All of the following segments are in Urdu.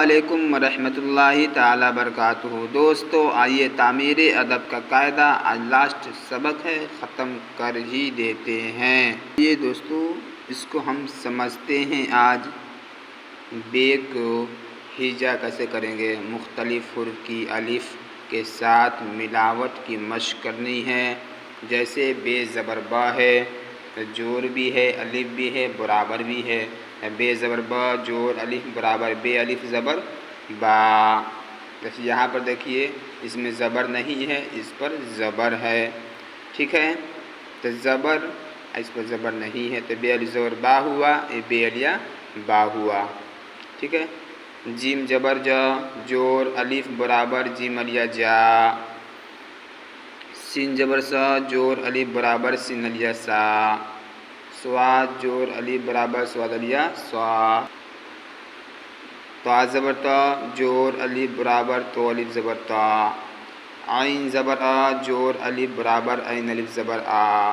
علیکم ورحمۃ اللہ تعالی وبرکاتہ۔ دوستو آئیے تعمیر ادب کا قاعدہ آج لاسٹ سبق ہے، ختم کر ہی دیتے ہیں۔ یہ دوستو اس کو ہم سمجھتے ہیں آج بے کو ہجا کیسے کریں گے۔ مختلف حروف کی الف کے ساتھ ملاوٹ کی مشق کرنی ہے۔ جیسے بے زبر با ہے، جور بھی ہے، الف بھی ہے، برابر بھی ہے۔ بے زبر با جور الف برابر بے الف زبر با۔ جیسے یہاں پر دیکھیے اس میں زبر نہیں ہے، اس پر زبر ہے، ٹھیک ہے۔ تو زبر اس پر زبر نہیں ہے تو بے الف زبر با ہوا، یہ بے الیا با ہوا، ٹھیک ہے۔ جیم زبر جا جور الف برابر جیم الیا جا۔ سین زبر سا جور الف برابر سین الیا سا۔ سواد جور الف برابر سواد الیا سوا۔ تا زبر تا جور الف برابر تو الف زبر تا۔ عین زبر آ جور الف برابر عین الف زبر آ۔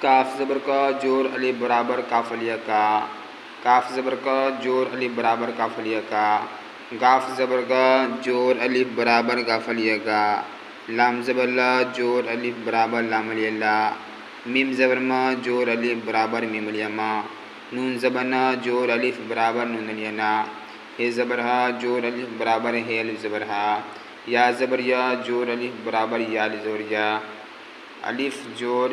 کاف زبر کا جور الف برابر کاف الیا کا۔ کاف زبر کا جور الف برابر کاف الیا کا۔ گاف زبر کا جور الف برابر گاف الیا کا۔ لام زبر لا جور الف برابر لام الیا لا۔ میم زبر ما جور الف برابر میم الیا ما۔ نون زبر نا جور الف برابر نون الیا نا۔ ہے زبر ہا جور الف برابر ہے الف زبر ہا۔ یا زبر یا جور الف برابر یا الف زبر یا۔ الف جور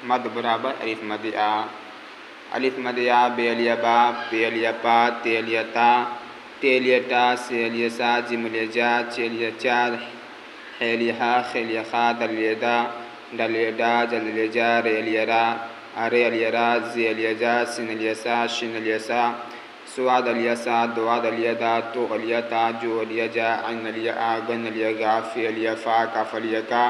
مد برابر الف مد آ۔ الف مد آ بے الیا با بے الیا پا تے الیا تا تے الیا تا سے الیا سا جیم الیا جا چے الیا چا ہے الیا ہا خے الیا خا دل الیا دا دل الیا دا جل الیا جا رے الیا را رے الیا را زی الیا جا سین الیا سا شین الیا سا سواد الیا سا دواد الیا دا تو الیا تا جو الیا جا عین الیا آ گن الیا گا فی الیا فا کاف الیا کا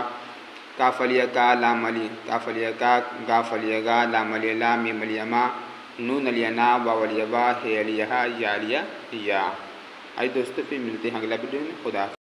کاف الیا کا لام علی کاف الیا کا گاف الیا گا لام الیا لا میم الیا ما نون الیا نا واو الیا با ہے الیا ہا یا الیا یا۔ آئی دوستو پھر ملتے ہیں اگلا ویڈیو میں، خدا حافظ۔